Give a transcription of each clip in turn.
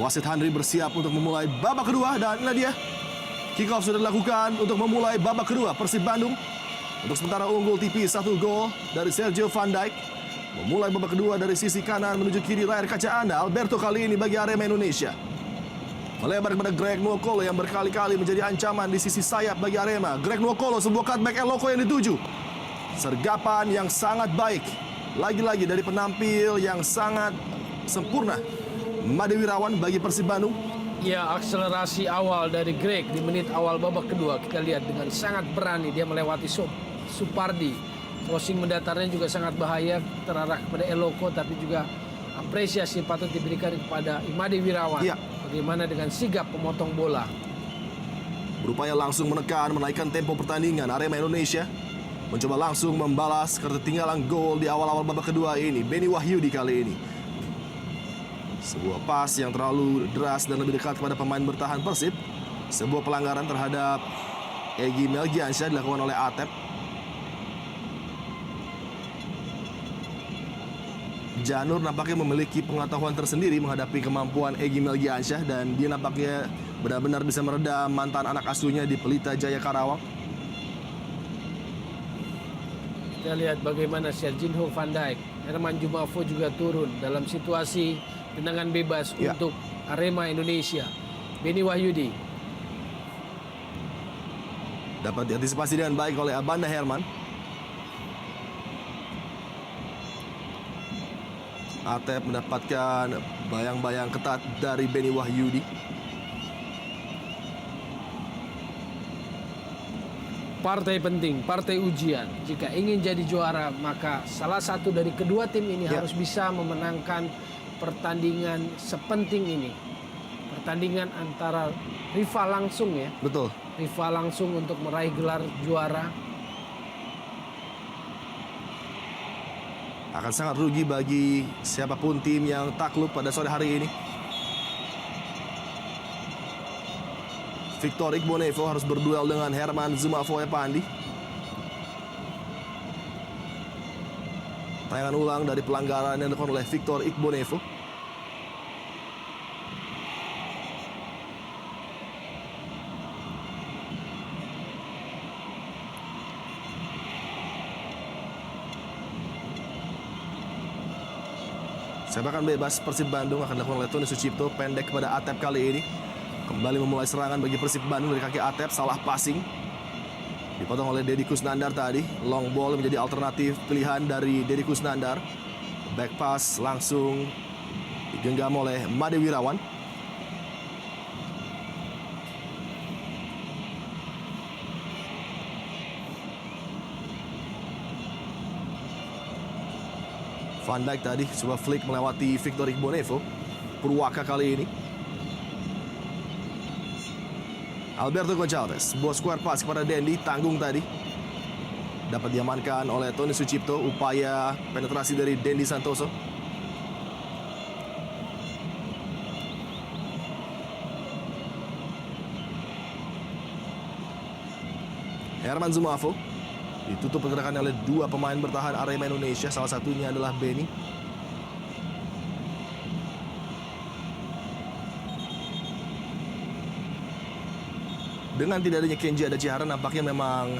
Wasit Henry bersiap untuk memulai babak kedua dan inilah dia. Kick off sudah dilakukan untuk memulai babak kedua. Persib Bandung untuk sementara unggul tipis 1 gol dari Sergio Van Dijk. Memulai babak kedua dari sisi kanan menuju kiri layar kaca Anda. Alberto kali ini bagi Arema Indonesia. Melebar kepada Greg Nwokolo yang berkali-kali menjadi ancaman di sisi sayap bagi Arema. Greg Nwokolo, sebuah cutback eloko yang dituju. Sergapan yang sangat baik. Lagi-lagi dari penampil yang sangat sempurna. Made Wirawan bagi Persib Bandung. Ya, akselerasi awal dari Greg di menit awal babak kedua kita lihat dengan sangat berani dia melewati Supardi. Crossing mendatarnya juga sangat bahaya, terarah kepada Eloko, tapi juga apresiasi patut diberikan kepada Imade Wirawan. Ya. Bagaimana dengan sigap pemotong bola. Berupaya langsung menekan, menaikkan tempo pertandingan. Arema Indonesia mencoba langsung membalas ketertinggalan gol di awal-awal babak kedua ini. Beni Wahyudi kali ini. Sebuah pas yang terlalu deras dan lebih dekat kepada pemain bertahan Persib. Sebuah pelanggaran terhadap Egy Melgiansyah dilakukan oleh Atep. Janur nampaknya memiliki pengetahuan tersendiri menghadapi kemampuan Egy Melgiansyah dan dia nampaknya benar-benar bisa meredam mantan anak asuhnya di Pelita Jaya Karawang. Kita lihat bagaimana Serginho Van Dijk, Herman Jumafo juga turun dalam situasi tendangan bebas untuk Arema Indonesia. Beni Wahyudi dapat diantisipasi dengan baik oleh Abanda Herman. Atep mendapatkan bayang-bayang ketat dari Beni Wahyudi. Partai penting, partai ujian. Jika ingin jadi juara, maka salah satu dari kedua tim ini harus bisa memenangkan pertandingan sepenting ini. Pertandingan antara rival langsung ya. Betul. Rival langsung untuk meraih gelar juara. Akan sangat rugi bagi siapapun tim yang takluk pada sore hari ini. Victor Igbonevo harus berduel dengan Herman Jumafo Epandi. Tayangan ulang dari pelanggaran yang dilakukan oleh Victor Igbonevo. Sepakan bebas Persib Bandung akan dilakukan oleh Tony Sucipto, pendek kepada Atep kali ini. Kembali memulai serangan bagi Persib Bandung dari kaki Atep, salah passing. Dipotong oleh Deddy Kusnandar tadi. Long ball menjadi alternatif pilihan dari Deddy Kusnandar. Back pass langsung digenggam oleh Made Wirawan. Van Dijk tadi coba flick melewati Victor Igbonevo. Purwaka kali ini. Alberto Gonçalves, sebuah square pass kepada Dendi, tanggung tadi. Dapat diamankan oleh Tony Sucipto, upaya penetrasi dari Dendi Santoso. Herman Jumafo. Ditutup pergerakannya oleh dua pemain bertahan Arema Indonesia. Salah satunya adalah Beni. Dengan tidak adanya Kenji Adachiharan, nampaknya memang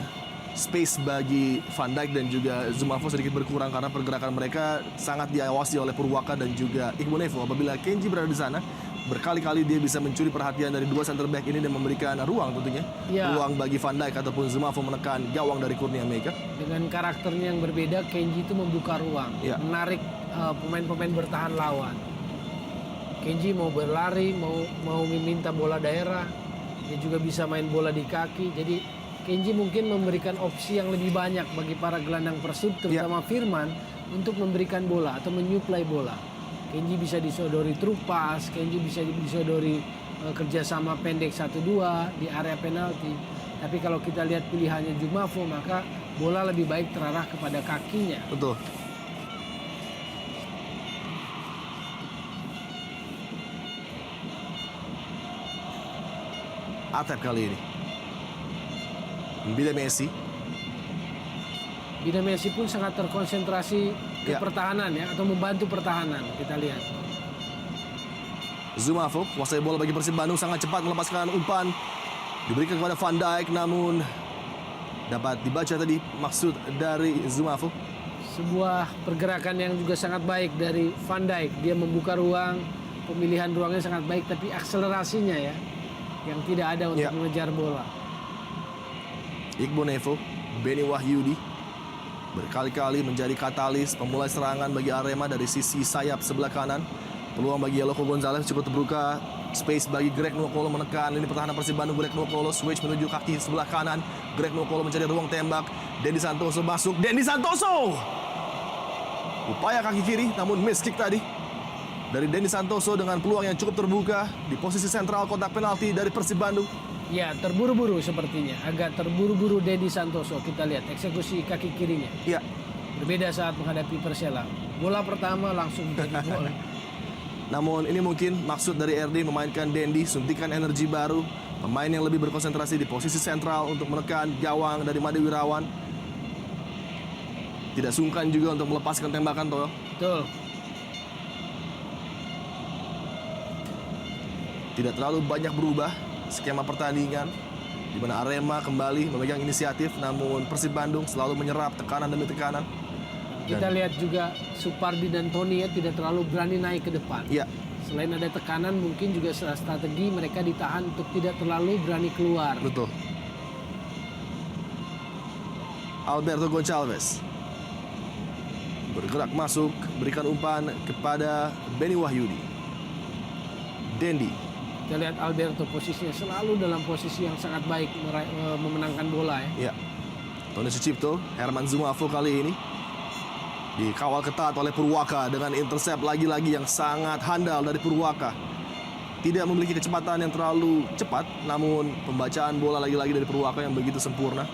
space bagi Van Dijk dan juga Jumafo sedikit berkurang karena pergerakan mereka sangat diawasi oleh Purwaka dan juga Igbonevo. Apabila Kenji berada di sana, berkali-kali dia bisa mencuri perhatian dari dua center back ini dan memberikan ruang tentunya. Ruang bagi Van Dijk ataupun Jumafo menekan gawang dari Kurnia Mega. Dengan karakternya yang berbeda, Kenji itu membuka ruang, menarik pemain-pemain bertahan lawan. Kenji mau berlari, mau meminta bola daerah, dia juga bisa main bola di kaki. Jadi Kenji mungkin memberikan opsi yang lebih banyak bagi para gelandang Persib, terutama Firman, untuk memberikan bola atau menyuplai bola. Kenji bisa disodori true pass, Kenji bisa disodori kerjasama pendek 1-2 di area penalti. Tapi kalau kita lihat pilihannya Jumafo, maka bola lebih baik terarah kepada kakinya. Betul. Atep kali ini. Bida Messi. Bida Messi pun sangat terkonsentrasi ke pertahanan ya, atau membantu pertahanan. Kita lihat. Zumafo, kuasai bola bagi Persib Bandung, sangat cepat melepaskan umpan. Diberikan kepada Van Dijk, namun dapat dibaca tadi maksud dari Zumafo. Sebuah pergerakan yang juga sangat baik dari Van Dijk. Dia membuka ruang, pemilihan ruangnya sangat baik, tapi akselerasinya ya yang tidak ada untuk mengejar bola. Iqbal Nevo, Beni Wahyudi berkali-kali menjadi katalis pemulai serangan bagi Arema dari sisi sayap sebelah kanan. Peluang bagi Eloko Gonzalez cukup terbuka. Space bagi Greg Nwokolo menekan lini pertahanan Persib Bandung. Greg Nwokolo switch menuju kaki sebelah kanan. Greg Nwokolo mencari ruang tembak. Dendi Santoso masuk. Dendi Santoso! Upaya kaki kiri namun miss kick tadi dari Dendi Santoso dengan peluang yang cukup terbuka di posisi sentral kotak penalti dari Persib Bandung. Ya, terburu-buru sepertinya. Agak terburu-buru Dendi Santoso. Kita lihat eksekusi kaki kirinya. Ya. Berbeda saat menghadapi Persela. Bola pertama langsung jadi gol. Namun ini mungkin maksud dari RD memainkan Dendi, suntikan energi baru, pemain yang lebih berkonsentrasi di posisi sentral untuk menekan gawang dari Made Wirawan. Tidak sungkan juga untuk melepaskan tembakan, Toyo. Betul. Tidak terlalu banyak berubah skema pertandingan, di mana Arema kembali memegang inisiatif, namun Persib Bandung selalu menyerap tekanan demi tekanan. Kita lihat juga Supardi dan Tony ya tidak terlalu berani naik ke depan. Iya. Selain ada tekanan, mungkin juga strategi mereka ditahan untuk tidak terlalu berani keluar. Betul. Alberto Gonçalves bergerak masuk, berikan umpan kepada Beni Wahyudi. Dendi. Kita lihat Alberto posisinya selalu dalam posisi yang sangat baik memenangkan bola ya. Iya. Tony Sucipto, Herman Zumafo kali ini dikawal ketat oleh Purwaka dengan intercept lagi-lagi yang sangat handal dari Purwaka. Tidak memiliki kecepatan yang terlalu cepat, namun pembacaan bola lagi-lagi dari Purwaka yang begitu sempurna.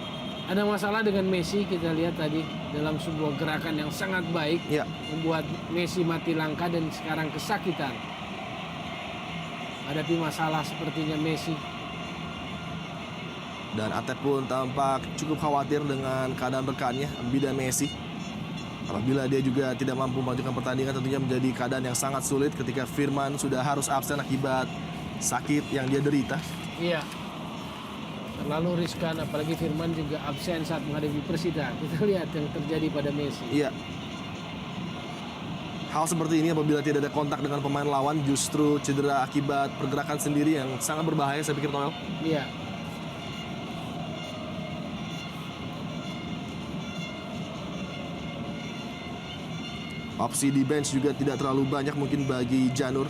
Ada masalah dengan Messi, kita lihat tadi dalam sebuah gerakan yang sangat baik, membuat Messi mati langkah dan sekarang kesakitan. Hadapi masalah sepertinya Messi. Dan Atep pun tampak cukup khawatir dengan keadaan rekannya, bidan Messi. Apabila dia juga tidak mampu melanjutkan pertandingan, tentunya menjadi keadaan yang sangat sulit ketika Firman sudah harus absen akibat sakit yang dia derita. Iya. Terlalu riskan, apalagi Firman juga absen saat menghadapi Persita. Kita lihat yang terjadi pada Messi. Iya. Hal seperti ini apabila tidak ada kontak dengan pemain lawan justru cedera akibat pergerakan sendiri yang sangat berbahaya, saya pikir, Toel. Iya. Opsi di bench juga tidak terlalu banyak mungkin bagi Janur.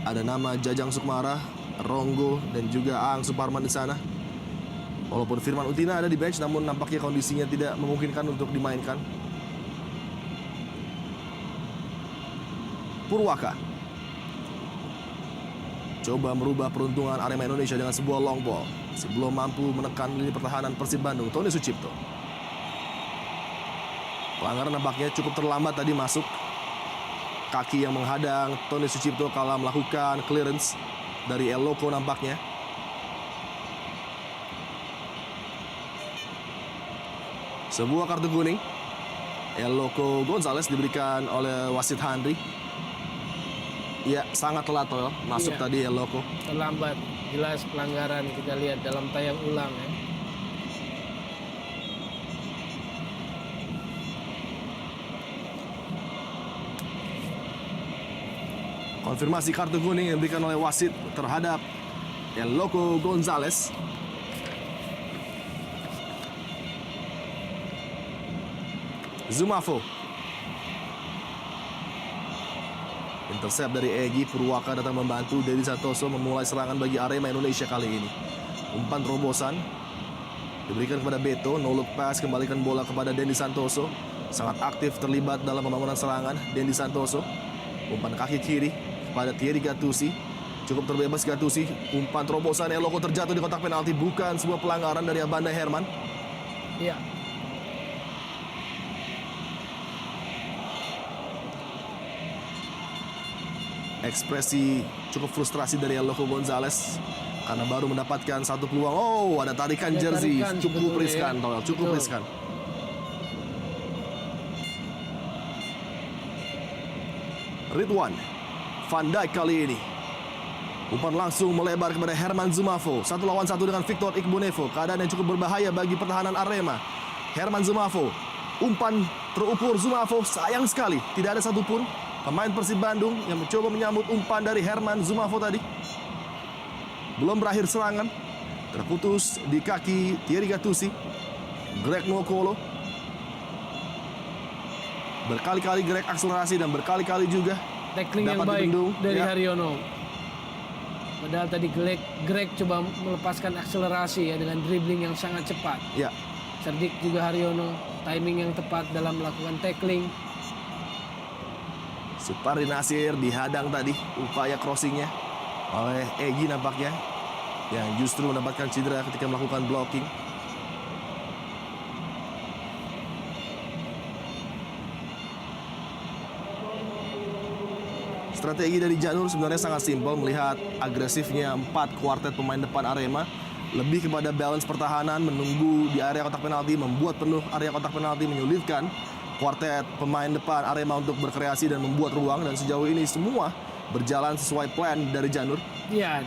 Ada nama Jajang Sukmara, Ronggo, dan juga Aang Suparman di sana. Walaupun Firman Utina ada di bench, namun nampaknya kondisinya tidak memungkinkan untuk dimainkan. Purwaka coba merubah peruntungan Arema Indonesia dengan sebuah long ball. Sebelum mampu menekan lini pertahanan Persib Bandung, Tony Sucipto. Pelanggaran nampaknya cukup terlambat tadi masuk. Kaki yang menghadang Tony Sucipto kala melakukan clearance dari Eloko nampaknya. Sebuah kartu kuning. Eloko Gonzalez diberikan oleh wasit Handri. Ya, sangat telat Toel. Masuk tadi Eloko. Terlambat. Jelas pelanggaran, kita lihat dalam tayang ulang ya. Konfirmasi kartu kuning yang diberikan oleh wasit terhadap Eloko Gonzalez. Zumafo. Intercept dari Egy. Purwaka datang membantu. Dendi Santoso memulai serangan bagi Arema Indonesia kali ini. Umpan terobosan diberikan kepada Beto. No look pass, kembalikan bola kepada Dendi Santoso. Sangat aktif terlibat dalam pembangunan serangan Dendi Santoso. Umpan kaki kiri kepada Thierry Gattuso. Cukup terbebas Gattuso. Umpan terobosan Eloko terjatuh di kotak penalti. Bukan sebuah pelanggaran dari Abanda Herman. Iya. Ekspresi cukup frustrasi dari Eloko Gonzalez karena baru mendapatkan satu peluang. Oh, ada tarikan jersey. Cukup riskan, Toel. Cukup riskan. Ridwan Van Dijk kali ini Umpan langsung melebar kepada Herman Zumafo. 1 lawan 1 dengan Victor Igbonevo. Keadaan yang cukup berbahaya bagi pertahanan Arema. Herman Zumafo. Umpan terukur Zumafo. Sayang sekali. Tidak ada satupun pemain Persib Bandung yang mencoba menyambut umpan dari Herman Zumafo tadi. Belum berakhir serangan. Terputus di kaki Thierry Gattuso. Greg Nwokolo. Berkali-kali Greg akselerasi dan berkali-kali juga tackling yang dapat baik dibendung. dari Ya. Haryono. Padahal tadi Greg coba melepaskan akselerasi ya dengan dribbling yang sangat cepat. Ya. Cerdik juga Haryono, timing yang tepat dalam melakukan tackling. Supardi Nasir dihadang tadi upaya crossingnya oleh Egy nampaknya, yang justru mendapatkan cedera ketika melakukan blocking. Strategi dari Janur sebenarnya sangat simpel melihat agresifnya 4 kuartet pemain depan Arema. Lebih kepada balance pertahanan, menunggu di area kotak penalti, membuat penuh area kotak penalti, menyulitkan kuartet pemain depan Arema untuk berkreasi dan membuat ruang. Dan sejauh ini semua berjalan sesuai plan dari Janur. Ya,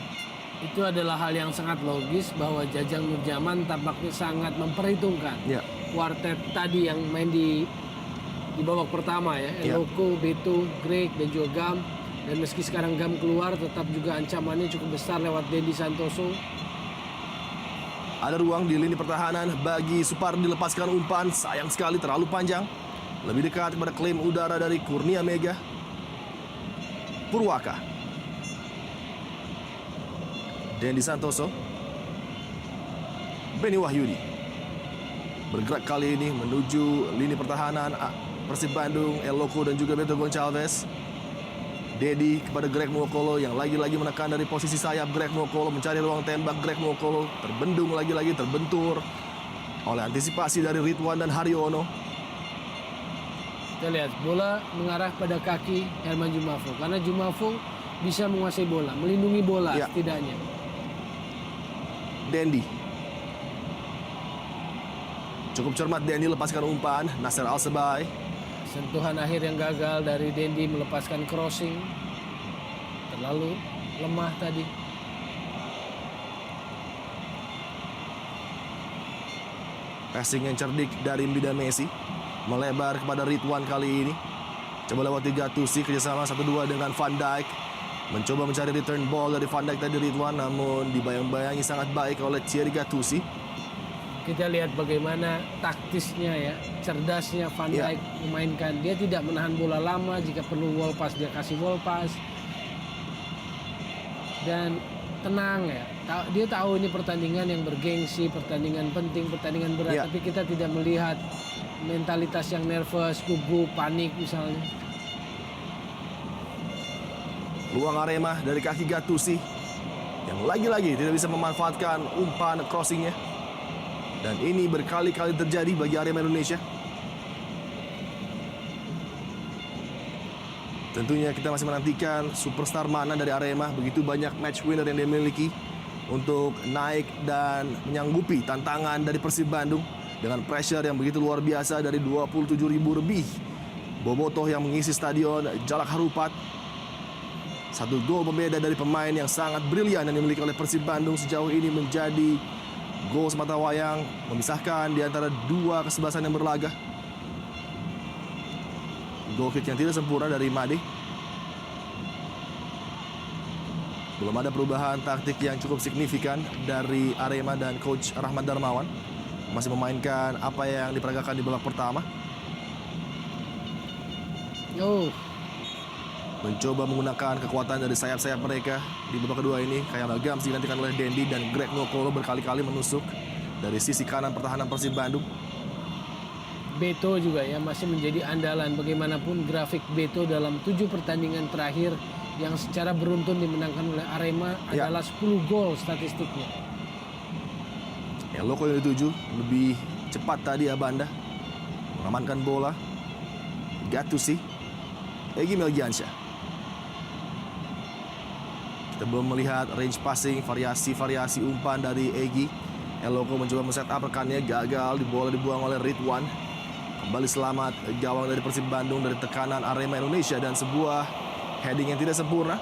itu adalah hal yang sangat logis bahwa Jajang Nurjaman tampaknya sangat memperhitungkan Ya. kuartet tadi yang main di babak pertama ya. Ya. Eloko, Beto, Greg dan juga Gam. Dan meski sekarang Gam keluar, tetap juga ancamannya cukup besar lewat Dendi Santoso. Ada ruang di lini pertahanan bagi Supardi lepaskan umpan. Sayang sekali terlalu panjang. Lebih dekat kepada klaim udara dari Kurnia Mega. Purwaka. Dendi Santoso. Beni Wahyudi. Bergerak kali ini menuju lini pertahanan Persib Bandung, Eloko dan juga Beto Goncalves. Dedi kepada Greg Nwokolo yang lagi-lagi menekan dari posisi sayap. Greg Nwokolo mencari ruang tembak. Greg Nwokolo terbendung lagi-lagi, terbentur oleh antisipasi dari Ridwan dan Haryono. Kita lihat bola mengarah pada kaki Herman Zumafo karena Zumafo bisa menguasai bola, melindungi bola Ya. setidaknya. Dendi. Cukup cermat Dendi lepaskan umpan. Nasser Al-Sebai. Sentuhan akhir yang gagal dari Dendi melepaskan crossing. Terlalu lemah tadi. Passing yang cerdik dari Mbida Messi. Melebar kepada Ridwan kali ini. Coba lewati Gattuso, kerjasama 1-2 dengan Van Dijk. Mencoba mencari return ball dari Van Dijk tadi Ridwan, namun dibayang-bayangi sangat baik oleh Thierry Gattuso. Kita lihat bagaimana taktisnya ya, cerdasnya Van Ya. Dijk memainkan. Dia tidak menahan bola lama, jika perlu wall pass dia kasih wall pass. Dan tenang ya. Dia tahu ini pertandingan yang bergengsi, pertandingan penting, pertandingan berat, Ya. tapi kita tidak melihat mentalitas yang nervous, gugup, panik misalnya. Ruang Arema dari kaki Gattuso yang lagi-lagi tidak bisa memanfaatkan umpan crossingnya. Dan ini berkali-kali terjadi bagi Arema Indonesia. Tentunya kita masih menantikan superstar mana dari Arema. Begitu banyak match winner yang dimiliki untuk naik dan menyanggupi tantangan dari Persib Bandung dengan pressure yang begitu luar biasa dari 27.000 lebih bobotoh yang mengisi stadion Jalak Harupat. 1 gol pembeda dari pemain yang sangat brilian yang dimiliki oleh Persib Bandung sejauh ini menjadi gol semata wayang memisahkan di antara 2 kesebelasan yang berlaga. Goal kick yang tidak sempurna dari Made. Belum ada perubahan taktik yang cukup signifikan dari Arema dan Coach Rahmat Darmawan. Masih memainkan apa yang diperagakan di babak pertama. Mencoba menggunakan kekuatan dari sayap-sayap mereka di babak kedua ini. Kayak Gams digantikan oleh Dendi dan Greg Nwokolo berkali-kali menusuk dari sisi kanan pertahanan Persib Bandung. Beto juga ya masih menjadi andalan. Bagaimanapun grafik Beto dalam 7 pertandingan terakhir yang secara beruntun dimenangkan oleh Arema Ya. adalah 10 gol statistiknya. Eloko yang dituju lebih cepat tadi Abanda mengamankan bola. Gattuso, Egy Melgiansyah. Kita belum melihat range passing, variasi umpan dari Egy. Eloko mencoba men-set up rekannya, gagal, bola dibuang oleh Ridwan. Kembali selamat gawang dari Persib Bandung dari tekanan Arema Indonesia dan sebuah heading yang tidak sempurna.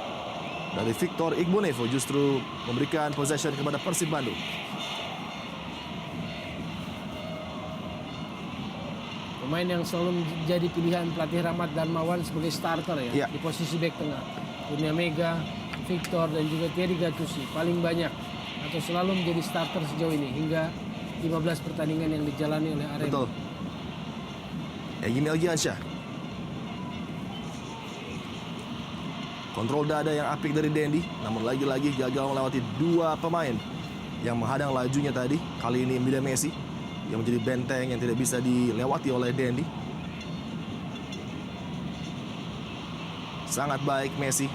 dari Victor Igbonevo justru memberikan possession kepada Persib Bandung. Pemain yang selalu jadi pilihan pelatih Rahmat Darmawan sebagai starter ya, di posisi bek tengah. Kurnia Mega, Victor dan juga Thierry Gattuso paling banyak atau selalu menjadi starter sejauh ini hingga 15 pertandingan yang dijalani oleh Arema. Betul. Egy Melgiansyah. Kontrol dada yang apik dari Dendi, namun lagi-lagi gagal melewati dua pemain yang menghadang lajunya tadi. Kali ini Mida Messi yang menjadi benteng yang tidak bisa dilewati oleh Dendi. Sangat baik Messi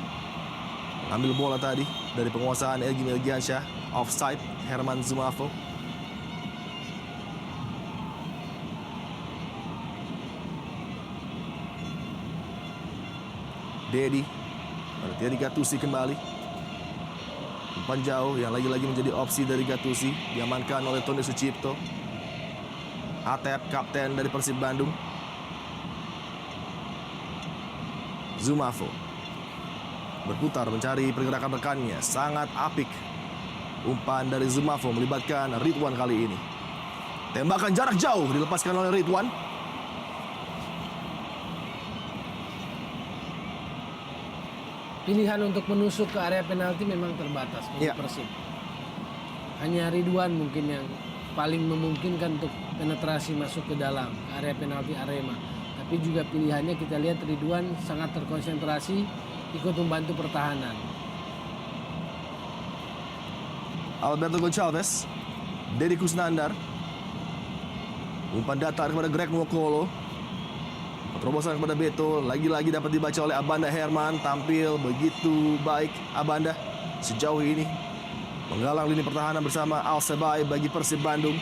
mengambil bola tadi dari penguasaan Egy Melgiansyah. Offside Herman Zumafo. Dedi, Thierry Gattuso kembali. Umpan jauh yang lagi-lagi menjadi opsi dari Gattuso, diamankan oleh Tony Sucipto. Atep, kapten dari Persib Bandung. Zumafo berputar mencari pergerakan rekannya, sangat apik. Umpan dari Zumafo melibatkan Ridwan kali ini. Tembakan jarak jauh dilepaskan oleh Ridwan. Pilihan untuk menusuk ke area penalti memang terbatas untuk Persib. Hanya Ridwan mungkin yang paling memungkinkan untuk penetrasi masuk ke dalam area penalti Arema. Tapi juga pilihannya kita lihat Ridwan sangat terkonsentrasi ikut membantu pertahanan. Alberto Goncalves, Deddy Kusnandar. Umpan datar kepada Greg Nwokolo. Terobosan kepada Beto, lagi-lagi dapat dibaca oleh Abanda Herman. Tampil begitu baik Abanda sejauh ini, menggalang lini pertahanan bersama Al Sebai bagi Persib Bandung.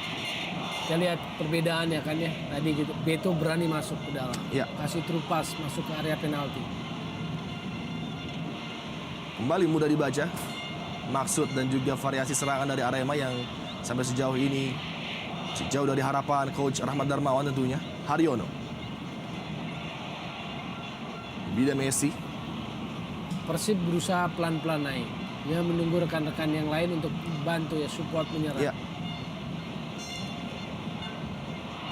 Kita lihat perbedaannya kan ya, tadi gitu Beto berani masuk ke dalam, kasih trupas masuk ke area penalti. Kembali mudah dibaca maksud dan juga variasi serangan dari Arema yang sampai sejauh ini sejauh dari harapan Coach Rahmat Darmawan tentunya. Haryono, Vida Messi. Persib berusaha pelan-pelan naik. Dia menunggu rekan-rekan yang lain untuk bantu ya, support menyerang.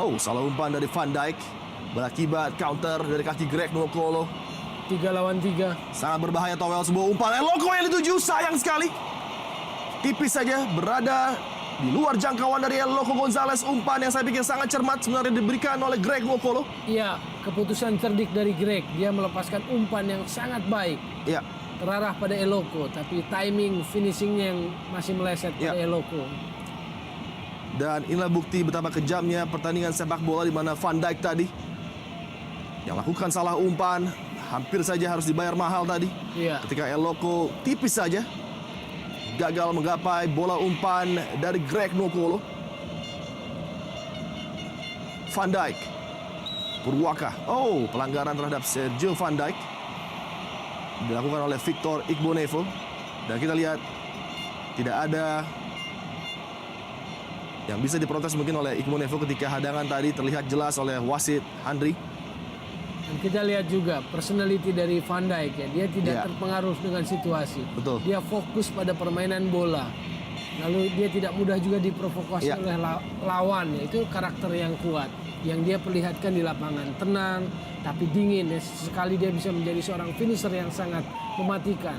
Oh, salah umpan dari Van Dijk. Berakibat counter dari kaki Greg Nwokolo. 3 lawan 3. Sangat berbahaya Towel, sebuah umpan Eloko yang dituju, sayang sekali. Tipis saja berada di luar jangkauan dari Eloko Gonzalez. Umpan yang saya pikir sangat cermat sebenarnya diberikan oleh Greg Nwokolo. Iya, keputusan cerdik dari Greg. Dia melepaskan umpan yang sangat baik. Iya. Terarah pada Eloko, tapi timing finishingnya yang masih meleset pada Eloko. Dan inilah bukti betapa kejamnya pertandingan sepak bola di mana Van Dijk tadi yang lakukan salah umpan, hampir saja harus dibayar mahal tadi. Ketika Eloko tipis saja gagal menggapai bola umpan dari Greg Nwokolo. Van Dijk, Purwaka. Oh, pelanggaran terhadap Sergio Van Dijk dilakukan oleh Victor Igbonevo. Dan kita lihat tidak ada yang bisa diprotes mungkin oleh Igbonevo ketika hadangan tadi terlihat jelas oleh wasit Andri. Dan kita lihat juga personality dari Van Dijk ya, dia tidak terpengaruh dengan situasi. Betul. Dia fokus pada permainan bola. Lalu dia tidak mudah juga diprovokasi oleh lawan. Itu karakter yang kuat yang dia perlihatkan di lapangan. Tenang tapi dingin ya. Sekali dia bisa menjadi seorang finisher yang sangat mematikan.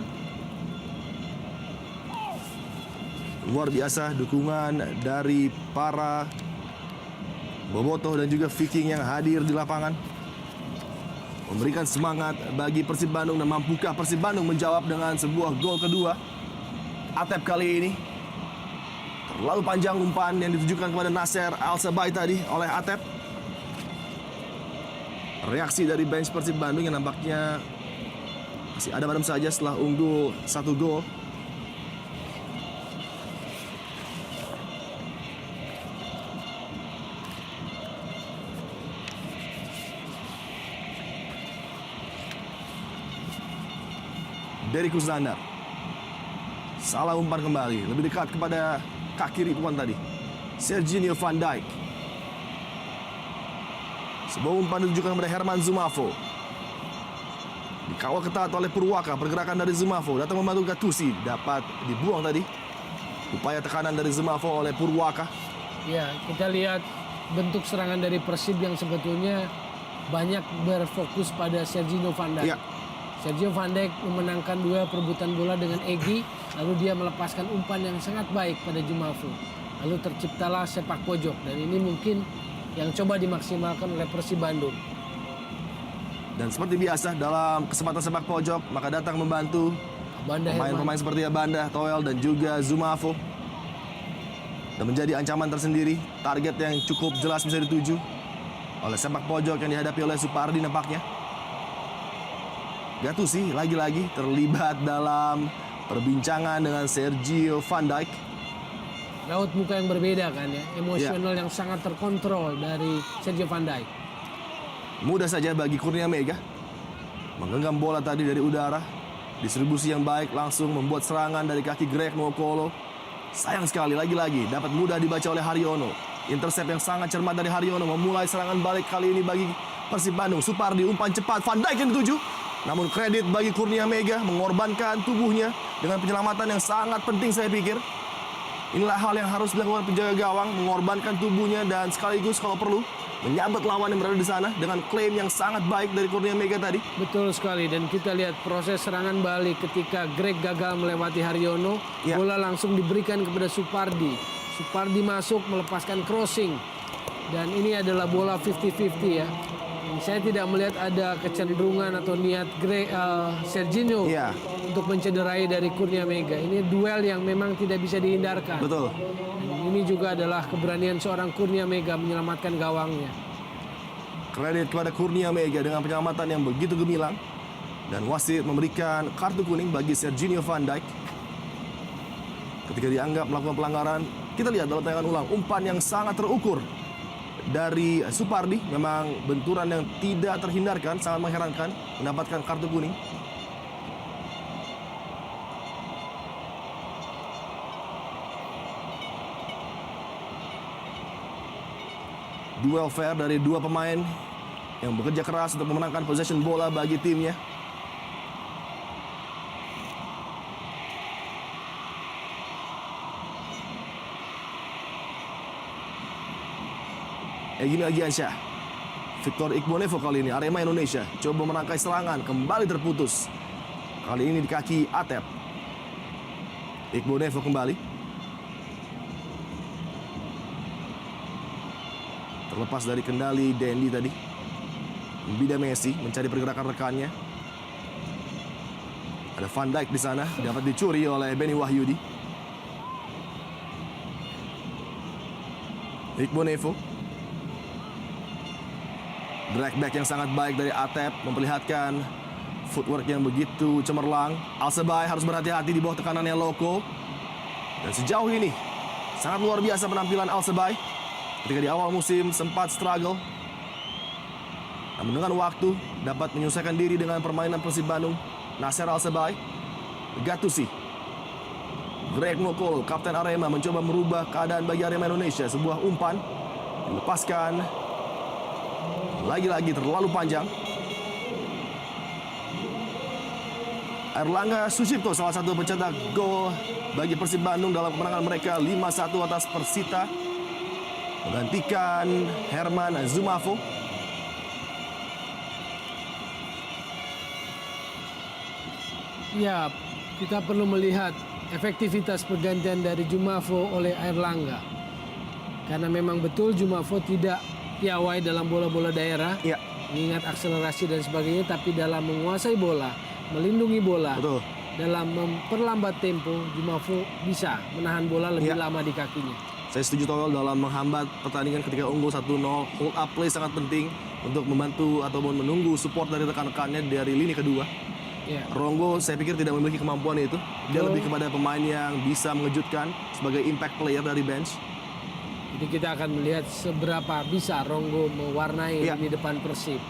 Luar biasa dukungan dari para bobotoh dan juga Viking yang hadir di lapangan, memberikan semangat bagi Persib Bandung. Dan mampukah Persib Bandung menjawab dengan sebuah gol kedua? Atep kali ini terlalu panjang umpan yang ditujukan kepada Nasser Al Sebai tadi oleh Atep. Reaksi dari bench Persib Bandung yang nampaknya masih adem-adem saja setelah unggul 1 gol. Deddy Kusnandar. Salah umpan kembali. Lebih dekat kepada kaki Ridwan tadi. Serginho Van Dijk. Sebuah umpan ditujukan kepada Herman Zumafo. Dikawal ketat oleh Purwaka. Pergerakan dari Zumafo datang membantu Gattusi. Dapat dibuang tadi. Upaya tekanan dari Zumafo oleh Purwaka. Ya, kita lihat bentuk serangan dari Persib yang sebetulnya banyak berfokus pada Serginho Van Dijk. Ya. Sergio Van Dijk memenangkan duel perebutan bola dengan Egy, lalu dia melepaskan umpan yang sangat baik pada Zumafo. Lalu terciptalah sepak pojok, dan ini mungkin yang coba dimaksimalkan oleh Persib Bandung. Dan seperti biasa dalam kesempatan sepak pojok, maka datang membantu pemain-pemain seperti Banda, Toel, dan juga Zumafo. Dan menjadi ancaman tersendiri, target yang cukup jelas bisa dituju oleh sepak pojok yang dihadapi oleh Supardi nampaknya. Gattusi lagi-lagi terlibat dalam perbincangan dengan Sergio Van Dijk. Raut muka yang berbeda kan ya, emosional yang sangat terkontrol dari Sergio Van Dijk. Mudah saja bagi Kurnia Mega menggenggam bola tadi dari udara. Distribusi yang baik langsung membuat serangan dari kaki Greg Nwokolo. Sayang sekali lagi-lagi dapat mudah dibaca oleh Haryono. Intercept yang sangat cermat dari Haryono memulai serangan balik kali ini bagi Persib Bandung. Supardi umpan cepat, Van Dijk yang dituju. Namun kredit bagi Kurnia Mega mengorbankan tubuhnya dengan penyelamatan yang sangat penting saya pikir. Inilah hal yang harus dilakukan penjaga gawang, mengorbankan tubuhnya dan sekaligus kalau perlu menyabet lawan yang berada di sana dengan klaim yang sangat baik dari Kurnia Mega tadi. Betul sekali, dan kita lihat proses serangan balik ketika Greg gagal melewati Haryono, bola langsung diberikan kepada Supardi. Supardi masuk melepaskan crossing, dan ini adalah bola 50-50 ya. Saya tidak melihat ada kecenderungan atau niat Serginho untuk mencederai dari Kurnia Mega. Ini duel yang memang tidak bisa dihindarkan. Betul. Dan ini juga adalah keberanian seorang Kurnia Mega menyelamatkan gawangnya. Kredit kepada Kurnia Mega dengan penyelamatan yang begitu gemilang. Dan wasit memberikan kartu kuning bagi Serginho Van Dijk. Ketika dianggap melakukan pelanggaran, kita lihat dalam tayangan ulang umpan yang sangat terukur dari Supardi. Memang benturan yang tidak terhindarkan, sangat mengherankan mendapatkan kartu kuning. Duel fair dari dua pemain yang bekerja keras untuk memenangkan possession bola bagi timnya. Egini Agiansyah, Victor Iqbonevo kali ini, Arema Indonesia coba merangkai serangan, kembali terputus. Kali ini di kaki Atep. Iqbonevo kembali. Terlepas dari kendali Dendi tadi. Bida Messi mencari pergerakan rekannya. Ada Van Dijk di sana, dapat dicuri oleh Benny Wahyudi. Iqbonevo. Drag back yang sangat baik dari Atep memperlihatkan footwork yang begitu cemerlang. Alsebay harus berhati-hati di bawah tekanannya Loko. Dan sejauh ini sangat luar biasa penampilan Alsebay. Ketika di awal musim sempat struggle, namun dengan waktu dapat menyelesaikan diri dengan permainan Persib Bandung. Nasser Alsebay, Gattusi, Greg Nwokolo, kapten Arema mencoba merubah keadaan bagi Arema Indonesia. Sebuah umpan dilepaskan, lagi-lagi terlalu panjang. Erlangga Sucipto salah satu pencetak gol bagi Persib Bandung dalam kemenangan mereka 5-1 atas Persita, menggantikan Herman Zumafo. Ya, kita perlu melihat efektivitas pergantian dari Zumafo oleh Erlangga. Karena memang betul Zumafo tidak piawai dalam bola-bola daerah, mengingat akselerasi dan sebagainya, tapi dalam menguasai bola, melindungi bola, dalam memperlambat tempo, Zumafo bisa menahan bola lebih lama di kakinya. Saya setuju Toel dalam menghambat pertandingan ketika unggul 1-0. Hold up play sangat penting untuk membantu ataupun menunggu support dari rekan-rekannya dari lini kedua. Ronggo saya pikir tidak memiliki kemampuan itu. Dia lebih kepada pemain yang bisa mengejutkan sebagai impact player dari bench. Jadi kita akan melihat seberapa bisa Ronggo mewarnai di depan Persib.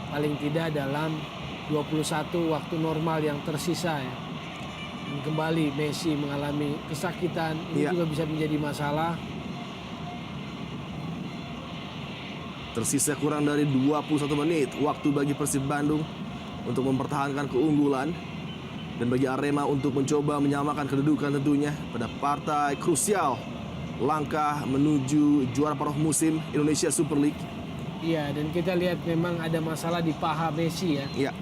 Paling tidak dalam 21 waktu normal yang tersisa ya. Dan kembali Messi mengalami kesakitan, ini juga bisa menjadi masalah. Tersisa kurang dari 21 menit waktu bagi Persib Bandung untuk mempertahankan keunggulan. Dan bagi Arema untuk mencoba menyamakan kedudukan tentunya pada partai krusial langkah menuju juara paruh musim Indonesia Super League. Iya, dan kita lihat memang ada masalah di paha Messi ya. Iya.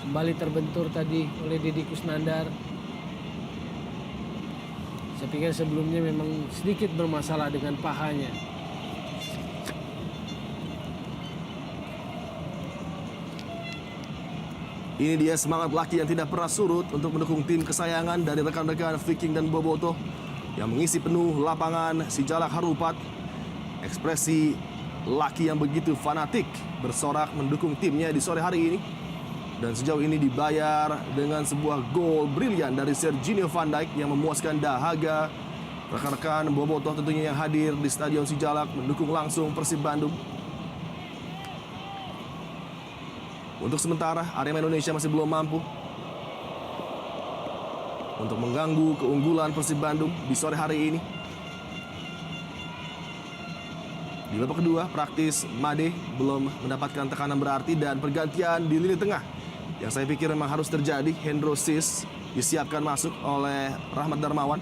Kembali terbentur tadi oleh Deddy Kusnandar. Saya pikir sebelumnya memang sedikit bermasalah dengan pahanya. Ini dia semangat laki yang tidak pernah surut untuk mendukung tim kesayangan dari rekan-rekan Viking dan Bobotoh yang mengisi penuh lapangan Sijalak Harupat. Ekspresi laki yang begitu fanatik bersorak mendukung timnya di sore hari ini. Dan sejauh ini dibayar dengan sebuah gol brilian dari Serginho Van Dijk yang memuaskan dahaga rekan-rekan Bobotoh tentunya yang hadir di Stadion Sijalak mendukung langsung Persib Bandung. Untuk sementara, Arema Indonesia masih belum mampu untuk mengganggu keunggulan Persib Bandung di sore hari ini. Di babak kedua, praktis Made belum mendapatkan tekanan berarti dan pergantian di lini tengah yang saya pikir memang harus terjadi. Hendro Sis disiapkan masuk oleh Rahmat Darmawan.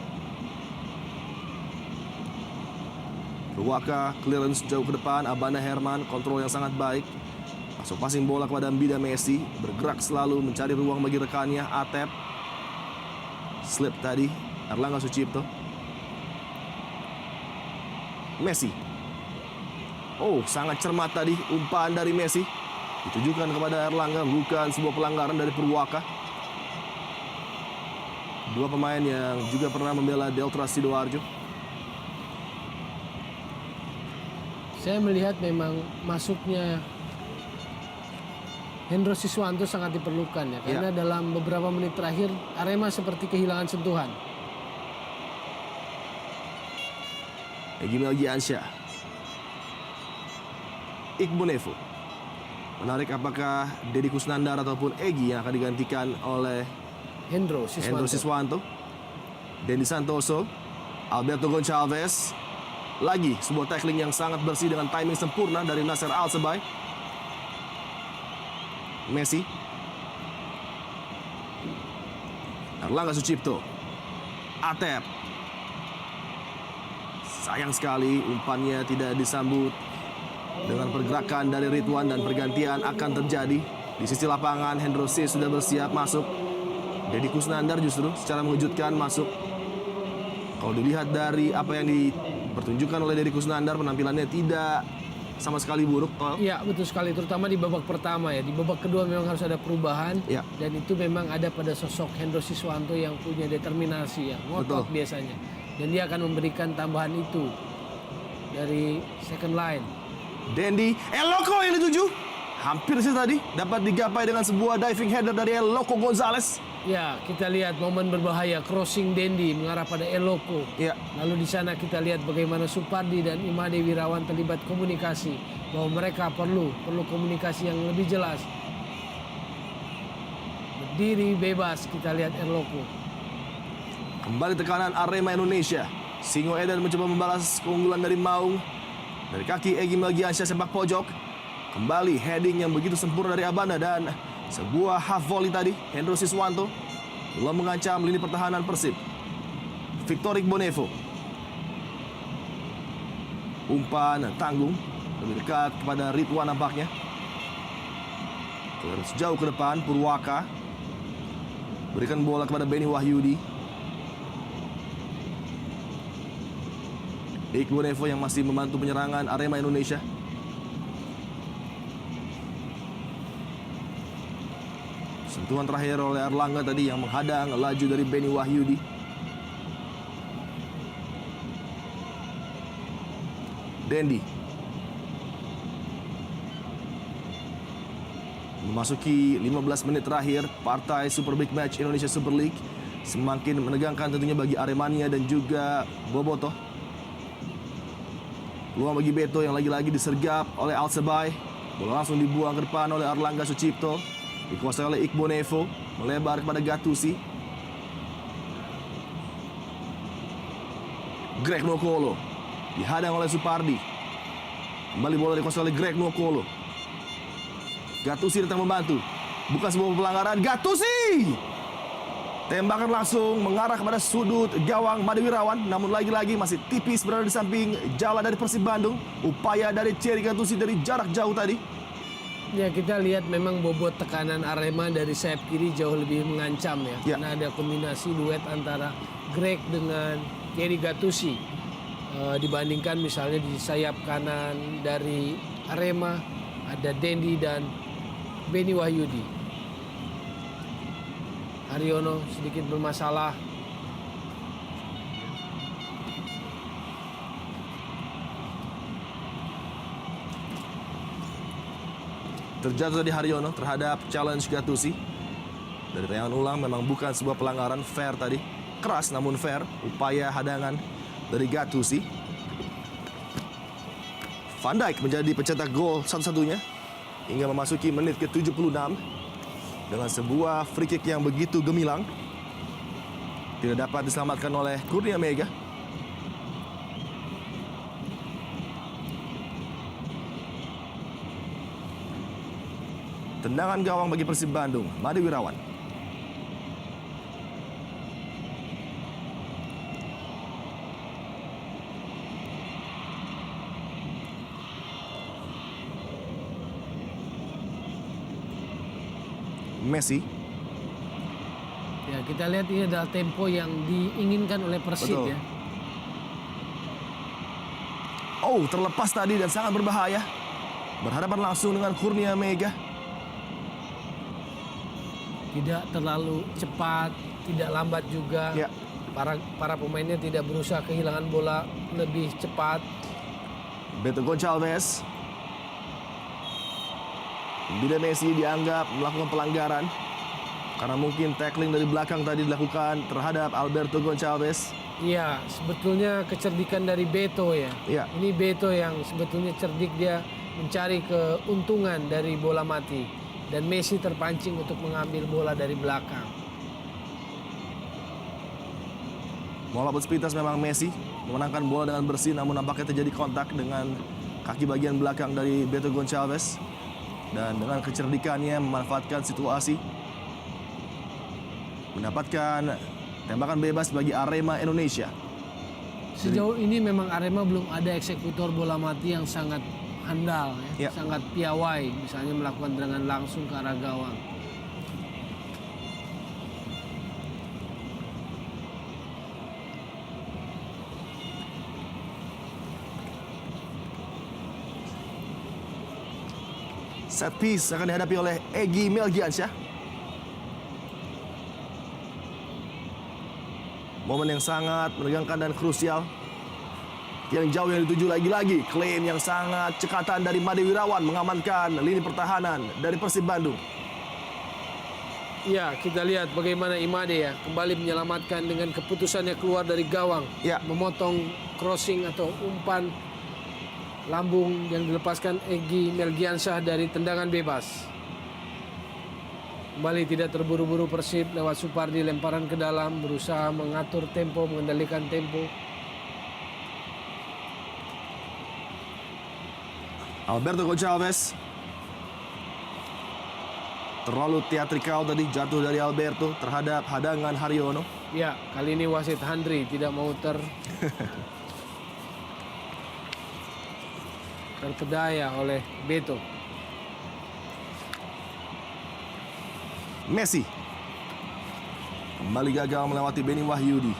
Purwaka clearance jauh ke depan, Abanda Herman kontrol yang sangat baik. Masuk passing bola kepada Mbida Messi, bergerak selalu mencari ruang bagi rekannya. Atep slip tadi Erlangga Sucipto. Messi, oh sangat cermat tadi umpan dari Messi, ditujukan kepada Erlangga, bukan sebuah pelanggaran dari Purwaka. Dua pemain yang juga pernah membela Delta Sidoarjo. Saya melihat memang masuknya Hendro Siswanto sangat diperlukan ya, karena dalam beberapa menit terakhir Arema seperti kehilangan sentuhan. Egy Melgiansyah, Iqbal menarik apakah Deddy Kusnandar ataupun Egy yang akan digantikan oleh Hendro Siswanto. Dendi Santoso, Alberto Goncalves, lagi sebuah tackling yang sangat bersih dengan timing sempurna dari Nasser Al-Sebay. Messi, Erlangga Sucipto, Atep. Sayang sekali umpannya tidak disambut dengan pergerakan dari Ridwan dan pergantian akan terjadi. Di sisi lapangan Hendro Sis sudah bersiap masuk. Deddy Kusnandar justru secara mengejutkan masuk. Kalau dilihat dari apa yang dipertunjukkan oleh Deddy Kusnandar, penampilannya tidak sama sekali buruk. Iya betul sekali, terutama di babak pertama ya. Di babak kedua memang harus ada perubahan dan itu memang ada pada sosok Hendro Siswanto yang punya determinasi ya, ngotot biasanya, dan dia akan memberikan tambahan itu dari second line. Dendi Eloko yang dituju, hampir sih tadi dapat digapai dengan sebuah diving header dari Eloko Gonzalez. Ya, kita lihat momen berbahaya crossing Dendi mengarah pada Eloko. Ya. Lalu di sana kita lihat bagaimana Supardi dan Imade Wirawan terlibat komunikasi, bahwa mereka perlu komunikasi yang lebih jelas. Berdiri bebas kita lihat Eloko. Kembali tekanan Arema Indonesia. Singo Eden mencoba membalas keunggulan dari Maung. Dari kaki Egy Melgiansyah sepak pojok. Kembali heading yang begitu sempurna dari Abanda dan sebuah half volley tadi, Hendro Siswanto belum mengancam lini pertahanan Persib. Victor Iqbal, umpan tanggung lebih dekat kepada Ridwan nampaknya. Terus jauh ke depan, Purwaka berikan bola kepada Beni Wahyudi. Iqbal yang masih membantu penyerangan Arema Indonesia. Sentuhan terakhir oleh Erlangga tadi yang menghadang laju dari Beni Wahyudi. Dendi memasuki 15 menit terakhir partai Super Big Match Indonesia Super League. Semakin menegangkan tentunya bagi Aremania dan juga Bobotoh. Peluang bagi Beto yang lagi-lagi disergap oleh Al-Sebay. Bola langsung dibuang ke depan oleh Erlangga Sucipto. Dikuasai oleh Iqbal, melebar kepada Gattusi. Greg Nwokolo dihadang oleh Supardi. Kembali bola dikuasai oleh Greg Nwokolo. Gattusi datang membantu. Bukan sebuah pelanggaran. Gattuso. Tembakan langsung mengarah kepada sudut gawang Made Wirawan. Namun lagi-lagi masih tipis berada di samping jala dari Persib Bandung. Upaya dari Thierry Gattuso dari jarak jauh tadi. Ya, kita lihat memang bobot tekanan Arema dari sayap kiri jauh lebih mengancam ya. Karena ada kombinasi duet antara Greg dengan Thierry Gattuso. Dibandingkan misalnya di sayap kanan dari Arema ada Dendi dan Beni Wahyudi. Haryono sedikit bermasalah. Terjatuh tadi Haryono terhadap challenge Gattuso. Dari tayangan ulang memang bukan sebuah pelanggaran, fair tadi. Keras namun fair. Upaya hadangan dari Gattuso. Van Dijk menjadi pencetak gol satu-satunya hingga memasuki menit ke-76 dengan sebuah free kick yang begitu gemilang. Tidak dapat diselamatkan oleh Kurnia Mega. Tendangan gawang bagi Persib Bandung, Made Wirawan. Messi. Ya, kita lihat ini adalah tempo yang diinginkan oleh Persib. Betul. Ya. Oh, terlepas tadi dan sangat berbahaya. Berhadapan langsung dengan Kurnia Mega. Tidak terlalu cepat, tidak lambat juga. Ya. Para pemainnya tidak berusaha kehilangan bola lebih cepat. Beto Gonçalves. Bila Messi dianggap melakukan pelanggaran karena mungkin tackling dari belakang tadi dilakukan terhadap Alberto Gonçalves. Iya, sebetulnya kecerdikan dari Beto ya. Iya. Ini Beto yang sebetulnya cerdik, dia mencari keuntungan dari bola mati. Dan Messi terpancing untuk mengambil bola dari belakang. Walaupun sepintas memang Messi memenangkan bola dengan bersih, namun nampaknya terjadi kontak dengan kaki bagian belakang dari Beto Gonçalves. Dan dengan kecerdikannya memanfaatkan situasi, mendapatkan tembakan bebas bagi Arema Indonesia. Sejauh ini memang Arema belum ada eksekutor bola mati yang sangat handal, Ya. sangat piawai, misalnya melakukan serangan langsung ke arah gawang. Set piece akan dihadapi oleh Egy Melgiansyah. Momen yang sangat menegangkan dan krusial. Yang jauh yang dituju lagi-lagi. Klaim yang sangat cekatan dari Made Wirawan mengamankan lini pertahanan dari Persib Bandung. Ya, kita lihat bagaimana Imade ya kembali menyelamatkan dengan keputusannya keluar dari gawang. Ya. Memotong crossing atau umpan lambung yang dilepaskan Egy Melgiansyah dari tendangan bebas. Kembali tidak terburu-buru Persib lewat Supardi, lemparan ke dalam, berusaha mengatur tempo, mengendalikan tempo. Alberto Gonçalves. Terlalu teatrikal tadi jatuh dari Alberto terhadap hadangan Haryono. Ya, kali ini wasit Handri tidak mau terpedaya oleh Beto. Messi kembali gagal melewati Beni Wahyudi.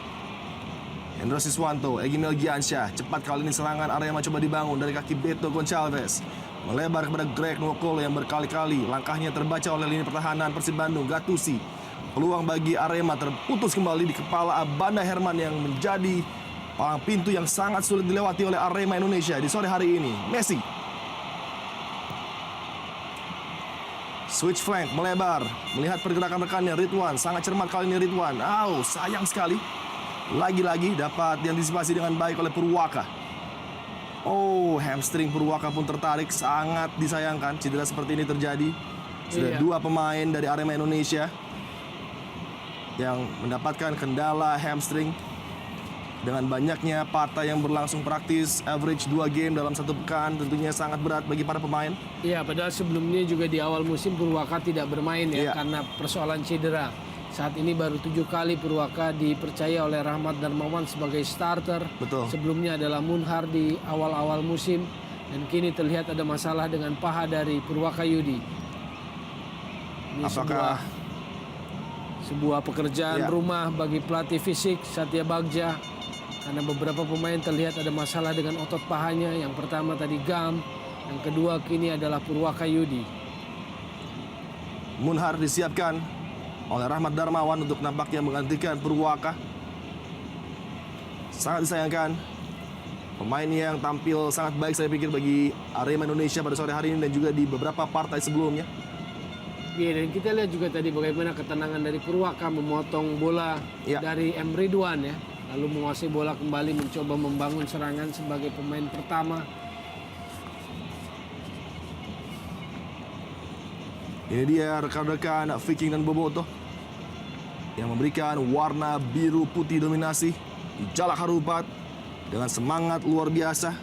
Hendro Siswanto, Egy Melgiansyah. Cepat kali ini serangan Arema coba dibangun dari kaki Beto Gonçalves. Melebar kepada Greg Nwokolo yang berkali-kali langkahnya terbaca oleh lini pertahanan Persib Bandung. Gattuso. Peluang bagi Arema terputus kembali di kepala Abanda Herman yang menjadi palang pintu yang sangat sulit dilewati oleh Arema Indonesia di sore hari ini. Messi. Switch flank melebar. Melihat pergerakan rekannya Ridwan. Sangat cermat kali ini Ridwan. Sayang sekali. Lagi-lagi dapat diantisipasi dengan baik oleh Purwaka. Hamstring Purwaka pun tertarik. Sangat disayangkan cedera seperti ini terjadi. Sudah dua pemain dari Arema Indonesia yang mendapatkan kendala hamstring. Dengan banyaknya partai yang berlangsung praktis, average 2 game dalam satu pekan tentunya sangat berat bagi para pemain. Iya, padahal sebelumnya juga di awal musim Purwaka tidak bermain ya, Iya. karena persoalan cedera. Saat ini baru 7 kali Purwaka dipercaya oleh Rahmat Darmawan sebagai starter. Betul. Sebelumnya adalah Munhar di awal-awal musim. Dan kini terlihat ada masalah dengan paha dari Purwaka Yudi. Ini Apakah sebuah pekerjaan Iya. rumah bagi pelatih fisik Satya Bagja. Karena beberapa pemain terlihat ada masalah dengan otot pahanya. Yang pertama tadi Gam, yang kedua kini adalah Purwaka Yudi. Munhar disiapkan oleh Rahmat Darmawan untuk nampaknya menggantikan Purwaka. Sangat disayangkan, pemain yang tampil sangat baik saya pikir bagi Arema Indonesia pada sore hari ini dan juga di beberapa partai sebelumnya. Ya, dan kita lihat juga tadi bagaimana ketenangan dari Purwaka memotong bola Ya. dari M. Ridwan ya. Lalu menguasai bola kembali mencoba membangun serangan sebagai pemain pertama. Ini dia rekan-rekan Viking dan Boboto yang memberikan warna biru putih dominasi di Jalak Harupat dengan semangat luar biasa